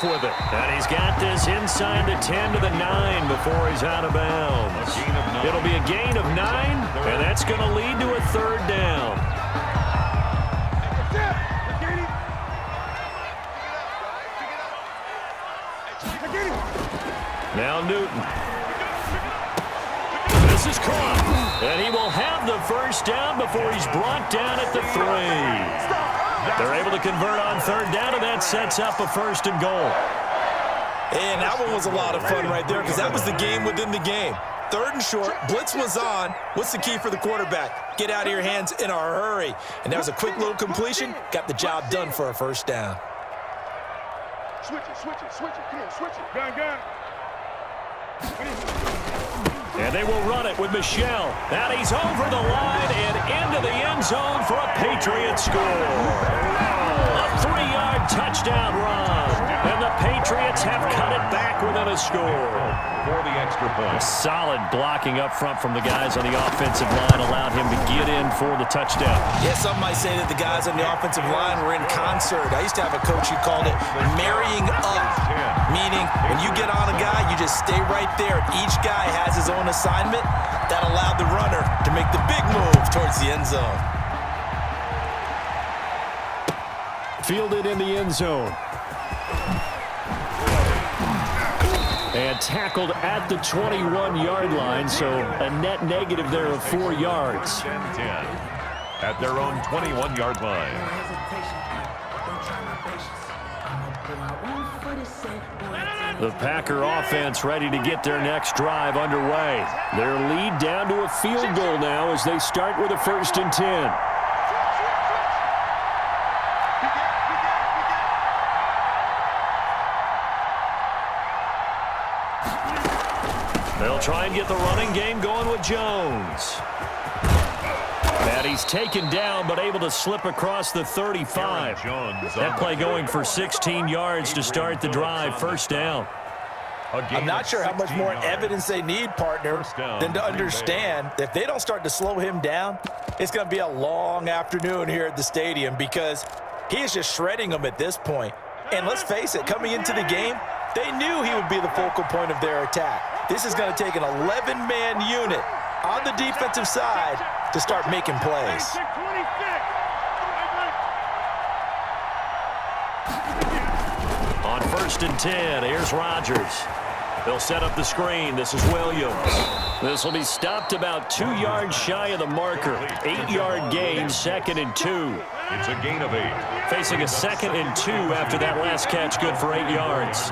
with it. And he's got this inside the 10 to the 9 before he's out of bounds. It'll be a gain of 9, and that's going to lead to a third down. Now Newton. This is caught, and he will have the first down before he's brought down at the 3. They're able to convert on third down, and that sets up a first and goal. And that one was a lot of fun right there because that was the game within the game. Third and short, blitz was on. What's the key for the quarterback? Get out of your hands in a hurry. And that was a quick little completion. Got the job done for a first down. Switch it. Come on, switch it. Gun. And they will run it with Michelle. And he's over the line and into the end zone for a Patriot score. A 3-yard touchdown run. And the Patriots have cut it back within a score. For the extra point. Solid blocking up front from the guys on the offensive line allowed him to get in for the touchdown. Yeah, some might say that the guys on the offensive line were in concert. I used to have a coach who called it marrying up, meaning when you get on a guy, you just stay right there. Each guy has his own assignment. That allowed the runner to make the big move towards the end zone. Fielded in the end zone. And tackled at the 21-yard line, so a net negative there of 4 yards. 10 at their own 21-yard line. The Packer offense ready to get their next drive underway. Their lead down to a field goal now as they start with a 1st and 10. They'll try and get the running game going with Jones. And he's taken down but able to slip across the 35. That play going for 16 yards to start the drive. First down. I'm not sure how much more evidence they need, partner, than to understand that if they don't start to slow him down, it's going to be a long afternoon here at the stadium because he is just shredding them at this point. And let's face it, coming into the game, they knew he would be the focal point of their attack. This is going to take an 11-man unit on the defensive side to start making plays. On 1st and 10, here's Rodgers. They'll set up the screen. This is Williams. This will be stopped about 2 yards shy of the marker. 8-yard gain, 2nd and 2. It's a gain of 8. Facing a 2nd and 2 after that last catch, good for 8 yards.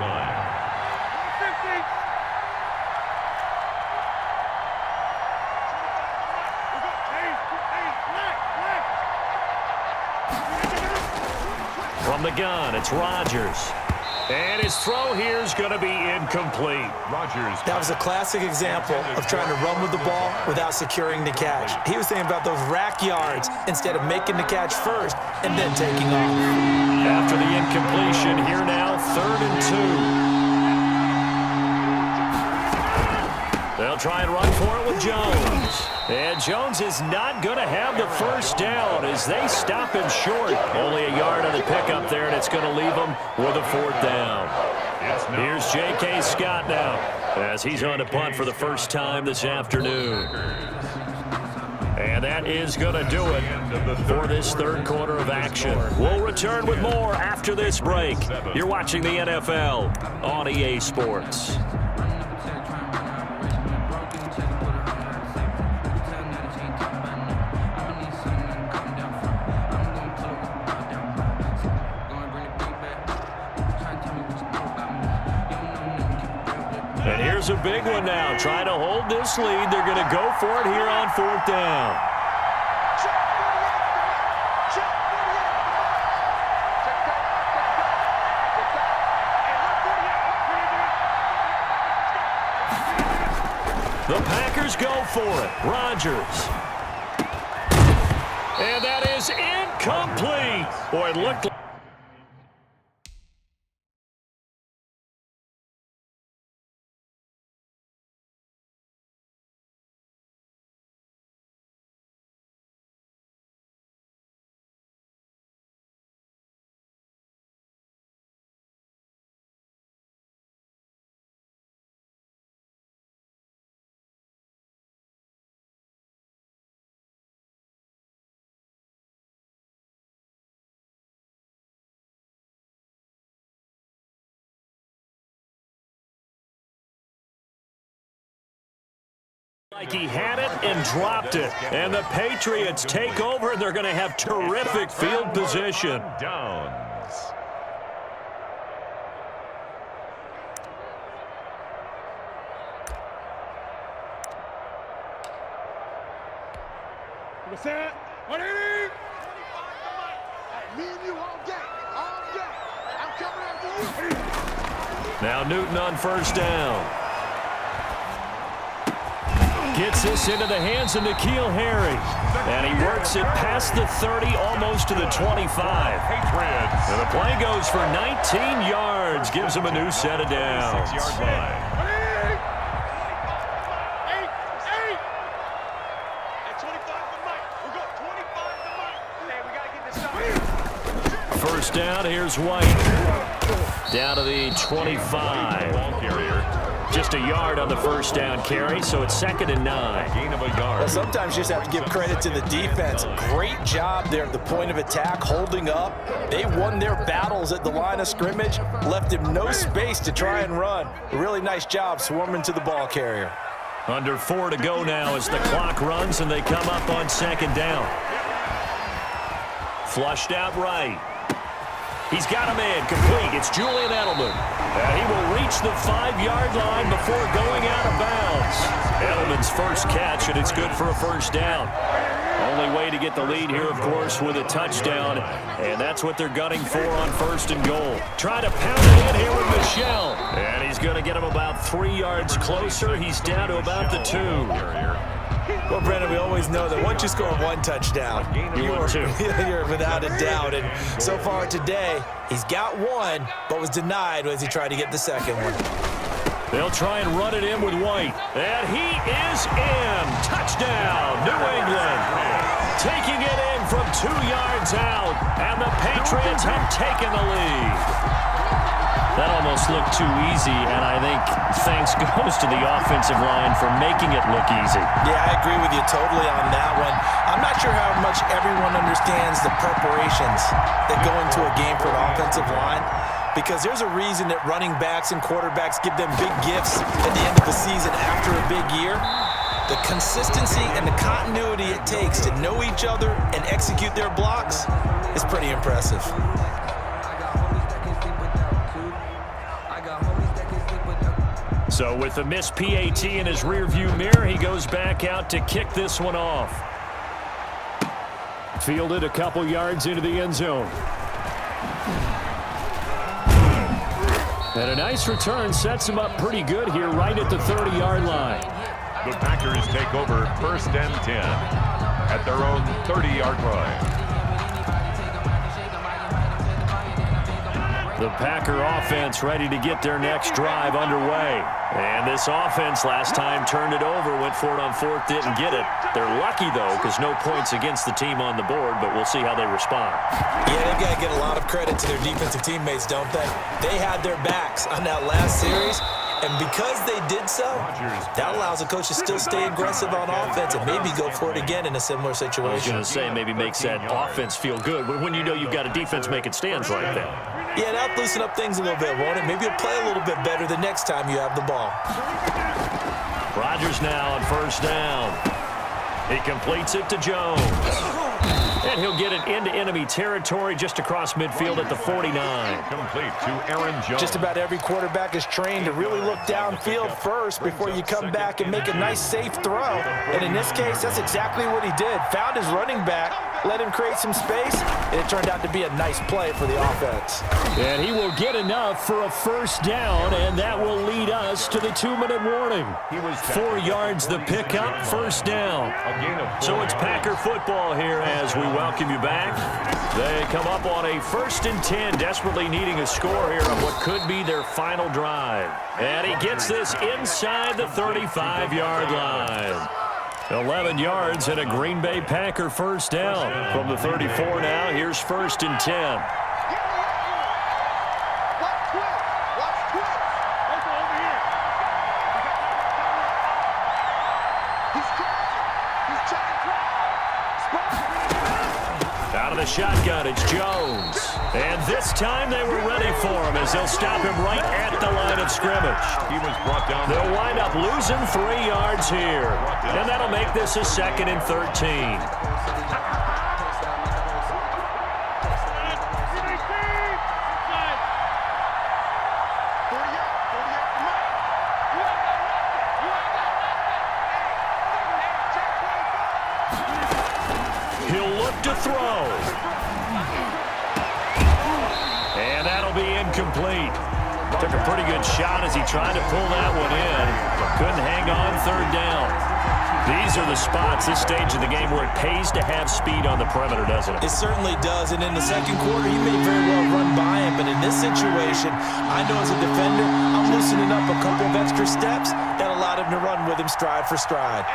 From the gun, it's Rodgers. And his throw here is going to be incomplete. Rodgers. That was a classic example of trying to run with the ball without securing the catch. He was thinking about those rack yards instead of making the catch first and then taking off. After the incompletion, here now, 3rd and 2. They'll try and run for it with Jones. And Jones is not going to have the first down as they stop him short. Only a yard on the pickup there, and it's going to leave him with a 4th down. Here's J.K. Scott now as he's on to punt for the first time this afternoon. And that is going to do it for this third quarter of action. We'll return with more after this break. You're watching the NFL on EA Sports. And here's a big one now. Trying to hold this lead. They're going to go for it here on 4th down. The Packers go for it. Rodgers. And that is incomplete. Boy, it looked like Like he had it and dropped it. And the Patriots take over, and they're going to have terrific field position. Downs. What's that? What it is? Me and you all day. All day. I'm coming after you. Now Newton on first down. Gets this into the hands of N'Keal Harry. And he works it past the 30, almost to the 25. Patriots. And the play goes for 19 yards. Gives him a new set of downs. 6-yard line. First down, here's White. Down to the 25. Ball carrier. Just a yard on the first down carry, so it's 2nd and 9. Gain of a yard. Well, sometimes you just have to give credit to the defense. Great job there at the point of attack, holding up. They won their battles at the line of scrimmage, left him no space to try and run. A really nice job swarming to the ball carrier. Under 4 to go now as the clock runs, and they come up on 2nd down. Flushed out right. He's got a man complete. It's Julian Edelman. And he will reach the 5-yard line before going out of bounds. Edelman's first catch, and it's good for a first down. Only way to get the lead here, of course, with a touchdown. And that's what they're gunning for on 1st and goal. Try to pound it in here with Michel. And he's going to get him about 3 yards closer. He's down to about the 2. Well, Brendan, we always know that once you score one touchdown, you're without a doubt. And so far today, he's got one, but was denied as he tried to get the second one. They'll try and run it in with White. And he is in. Touchdown, New England. Taking it in from 2 yards out, and the Patriots have taken the lead. That almost looked too easy, and I think thanks goes to the offensive line for making it look easy. Yeah, I agree with you totally on that one. I'm not sure how much everyone understands the preparations that go into a game for an offensive line, because there's a reason that running backs and quarterbacks give them big gifts at the end of the season after a big year. The consistency and the continuity it takes to know each other and execute their blocks is pretty impressive. So with the missed PAT in his rearview mirror, he goes back out to kick this one off. Fielded a couple yards into the end zone. And a nice return sets him up pretty good here right at the 30-yard line. The Packers take over 1st and 10 at their own 30-yard line. The Packer offense ready to get their next drive underway. And this offense last time turned it over, went for it on 4th, didn't get it. They're lucky, though, because no points against the team on the board, but we'll see how they respond. Yeah, they've got to get a lot of credit to their defensive teammates, don't they? They had their backs on that last series, and because they did so, that allows the coach to still stay aggressive on offense and maybe go for it again in a similar situation. I was going to say, maybe makes that offense feel good when you know you've got a defense making stands like that. Yeah, that'll loosen up things a little bit, won't it? Maybe you'll play a little bit better the next time you have the ball. Rodgers now on 1st down. He completes it to Jones. And he'll get it into enemy territory just across midfield at the 49. Complete to Aaron Jones. Just about every quarterback is trained to really look downfield first before you come back and make a nice, safe throw. And in this case, that's exactly what he did. Found his running back, let him create some space, and it turned out to be a nice play for the offense. And he will get enough for a 1st down, and that will lead us to the 2-minute warning. 4 yards the pickup, 1st down. So it's Packer football here as we welcome you back. They come up on a 1st and 10, desperately needing a score here on what could be their final drive. And he gets this inside the 35-yard line. 11 yards and a Green Bay Packer 1st down. From the 34 now, here's 1st and 10. Out of the shotgun, it's Jones. And this time they were ready for him as they'll stop him right at the line of scrimmage. He was brought down. They'll wind up losing 3 yards here. And that'll make this a 2nd and 13. He'll look to throw. And that'll be incomplete. Took a pretty good shot as he tried to pull that one in, but couldn't hang on 3rd down. These are the spots, this stage of the game, where it pays to have speed on the perimeter, doesn't it? It certainly does, and in the second quarter, he may very well run by him, but in this situation, I know as a defender, I'm loosening up a couple of extra steps that allowed him to run with him stride for stride.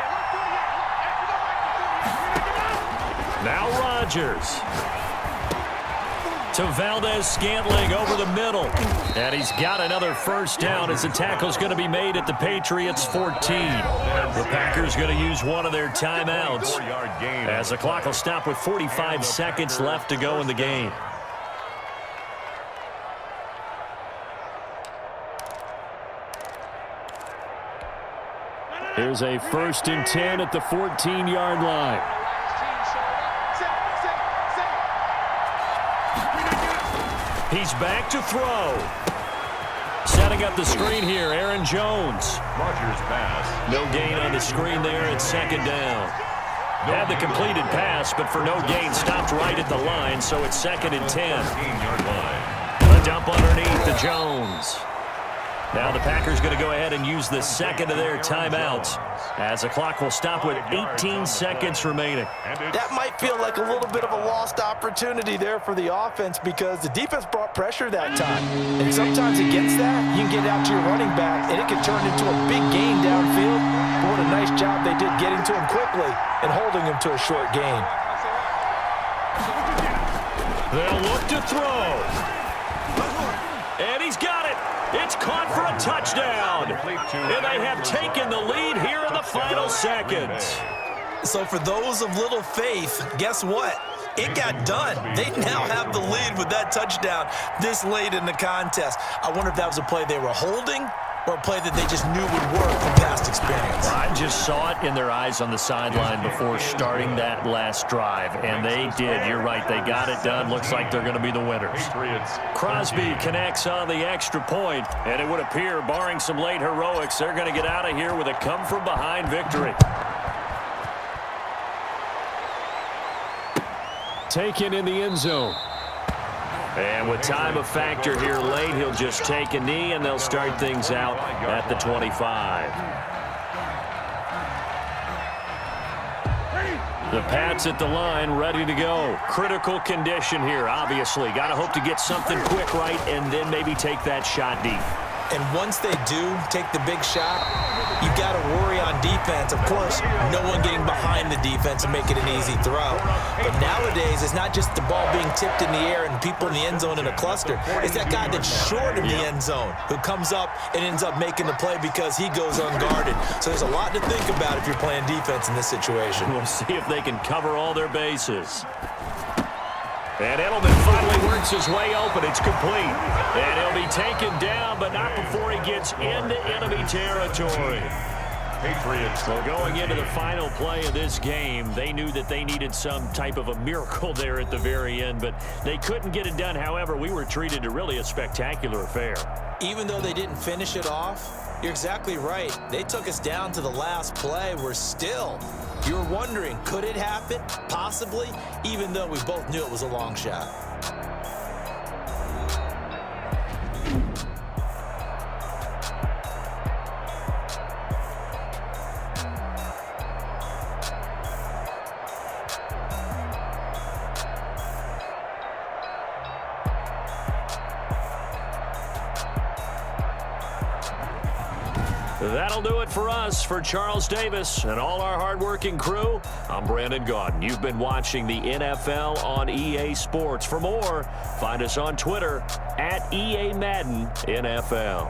Now Rodgers. To Valdez-Scantling over the middle. And he's got another 1st down as the tackle's going to be made at the Patriots' 14. The Packers going to use one of their timeouts as the clock will stop with 45 seconds left to go in the game. Here's a 1st and 10 at the 14-yard line. He's back to throw. Setting up the screen here, Aaron Jones. Rodgers pass. No gain on the screen there at 2nd down. Had the completed pass, but for no gain, stopped right at the line, so it's 2nd and 10. 15-yard line. A dump underneath to Jones. Now the Packers going to go ahead and use the 2nd of their timeouts as the clock will stop with 18 seconds remaining. That might feel like a little bit of a lost opportunity there for the offense because the defense brought pressure that time. And sometimes against that, you can get out to your running back, and it can turn into a big gain downfield. But what a nice job they did getting to him quickly and holding him to a short gain. They'll look to throw. And he's got it. It's caught for a touchdown. And they have taken the lead here in the final seconds. So for those of little faith, guess what? It got done. They now have the lead with that touchdown this late in the contest. I wonder if that was a play they were holding or a play that they just knew would work from past experience. I just saw it in their eyes on the sideline before starting that last drive, and they did. You're right. They got it done. Looks like they're going to be the winners. Crosby connects on the extra point, and it would appear, barring some late heroics, they're going to get out of here with a come-from-behind victory. Taken in the end zone. And with time a factor here late, he'll just take a knee, and they'll start things out at the 25. The Pats at the line, ready to go. Critical condition here, obviously. Got to hope to get something quick right and then maybe take that shot deep. And once they do take the big shot, you got to worry on defense. Of course, no one getting behind the defense and making an easy throw. But nowadays, it's not just the ball being tipped in the air and people in the end zone in a cluster. It's that guy that's short of the end zone who comes up and ends up making the play because he goes unguarded. So there's a lot to think about if you're playing defense in this situation. We'll see if they can cover all their bases. And Edelman finally works his way open. It's complete. And he'll be taken down, but not before he gets into enemy territory. Patriots. So going into the final play of this game, they knew that they needed some type of a miracle there at the very end, but they couldn't get it done. However, we were treated to really a spectacular affair. Even though they didn't finish it off, you're exactly right. They took us down to the last play. We're still... You're wondering, could it happen? Possibly, even though we both knew it was a long shot. That'll do it for us. For Charles Davis and all our hardworking crew, I'm Brandon Gaudin. You've been watching the NFL on EA Sports. For more, find us on Twitter @EA Madden NFL.